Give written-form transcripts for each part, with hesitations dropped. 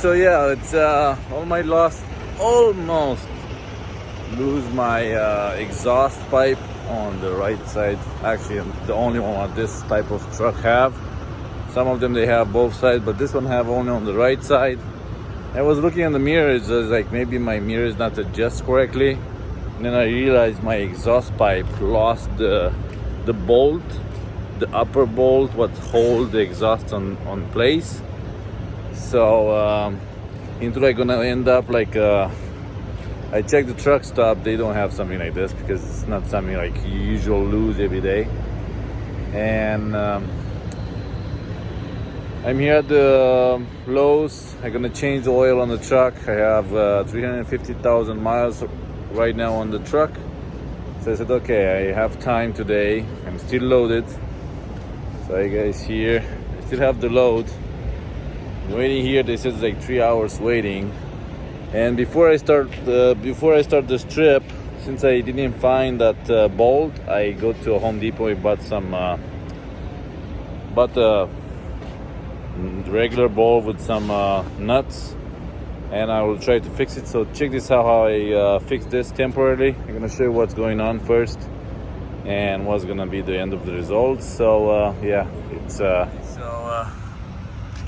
So yeah, it's almost lose my exhaust pipe on the right side. Actually, I'm the only one what this type of truck have. Some of them they have both sides, but this one have only on the right side. I was looking in the mirror, it's just like maybe my mirror is not adjusted correctly. And then I realized my exhaust pipe lost the bolt, the upper bolt what hold the exhaust on place. So into like gonna end up like I checked the truck stop, they don't have something like this because it's not something like you usually lose every day. And I'm here at the Lowe's. I'm gonna change the oil on the truck. I have 350,000 miles right now on the truck. So I said, okay, I have time today. I'm still loaded. So you guys here, I still have the load. I'm waiting here. They said it's like 3 hours waiting. And before I start this trip, since I didn't find that bolt, I go to a Home Depot. I bought some regular bolt with some nuts, and I will try to fix it. So check this out how I fix this temporarily. I'm gonna show you what's going on first and what's gonna be the end of the results. So yeah, it's you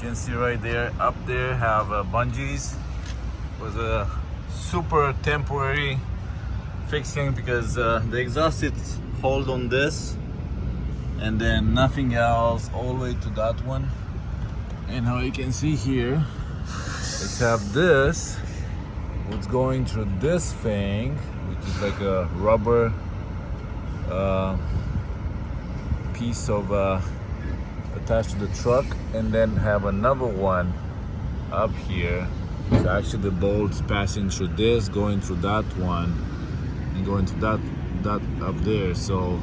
can see right there up there have bungees. Was a super temporary fixing because the exhaust is hold on this and then nothing else all the way to that one. And how you can see here, let's have this what's going through this thing, which is like a rubber piece of attached to the truck, and then have another one up here. So actually the bolts passing through this, going through that one, and going to that up there. So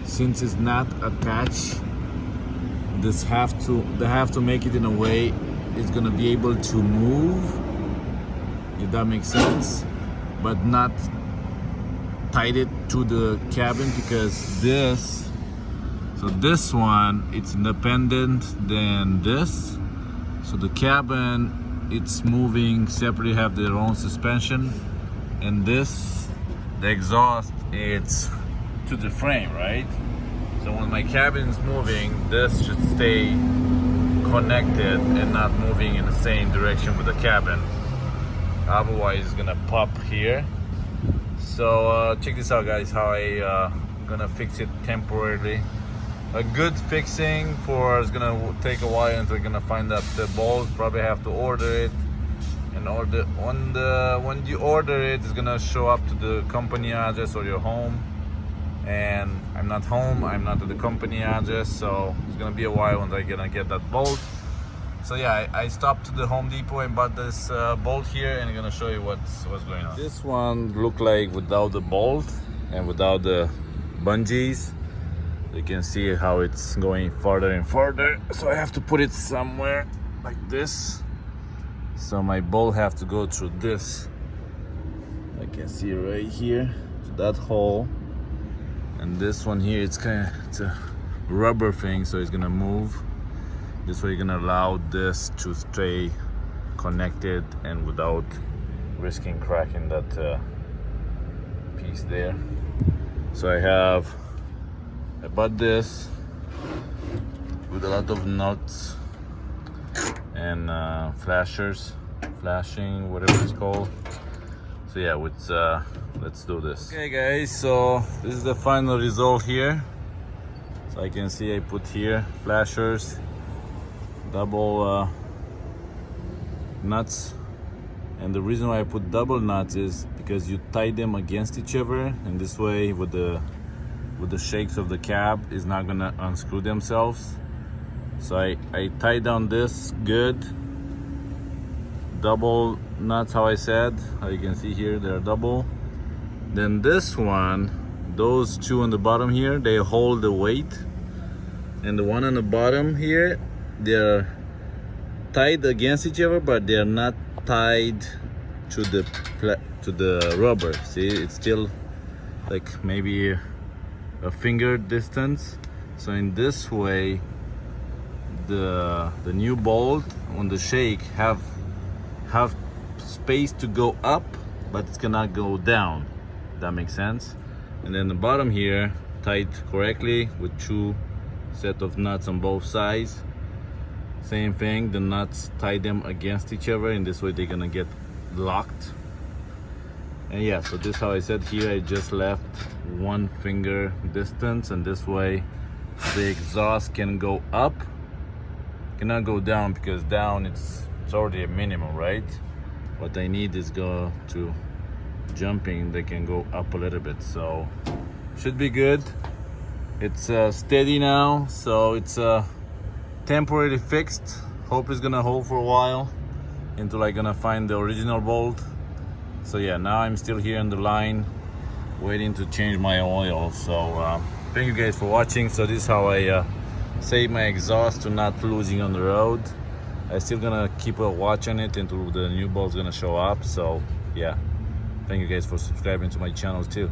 since it's not attached, they have to make it in a way it's gonna be able to move, if that makes sense, but not tied it to the cabin, because this one it's independent than this. So the cabin it's moving separately, have their own suspension, and this the exhaust it's to the frame, right? So when my cabin is moving, this should stay connected and not moving in the same direction with the cabin. Otherwise it's gonna pop here. So check this out guys, how I gonna fix it temporarily. A good fixing for is gonna take a while until you're gonna find that the bolt. Probably have to order it, and when you order it, it's gonna show up to the company address or your home. And I'm not home, I'm not at the company address, so it's gonna be a while when I'm gonna get that bolt. So yeah, I stopped to the Home Depot and bought this bolt here, and I'm gonna show you what's going on. This one look like without the bolt and without the bungees. You can see how it's going farther and farther. So I have to put it somewhere like this. So my bolt have to go through this. I can see right here, that hole. And this one here, it's a rubber thing, so it's gonna move. This way you're gonna allow this to stay connected and without risking cracking that piece there. So I bought this with a lot of nuts and flashing, whatever it's called. So yeah, let's do this. Okay guys, so this is the final result here. So I can see I put here flashers, double nuts, and the reason why I put double nuts is because you tie them against each other, and this way with the shakes of the cab is not gonna unscrew themselves. So I tie down this good, double nuts, how I said, how you can see here they're double. Then this one, those two on the bottom here, they hold the weight, and the one on the bottom here, they're tied against each other, but they're not tied to the rubber. See, it's still like maybe a finger distance. So in this way, the new bolt on the shake have have space to go up, but it's cannot go down. That makes sense. And then the bottom here tied correctly with 2 set of nuts on both sides. Same thing, the nuts tie them against each other, and this way they're gonna get locked. And yeah, so this how I said here, I just left 1 finger distance, and this way the exhaust can go up, cannot go down, because down it's already a minimum, right? What I need is go to jumping, they can go up a little bit, so should be good. It's steady now, so it's temporarily fixed. Hope it's gonna hold for a while until I gonna find the original bolt. So yeah, now I'm still here on the line waiting to change my oil. So thank you guys for watching. So this is how I save my exhaust to not losing on the road. I still gonna keep a watch on it until the new bolt's gonna show up. So yeah, thank you guys for subscribing to my channel too.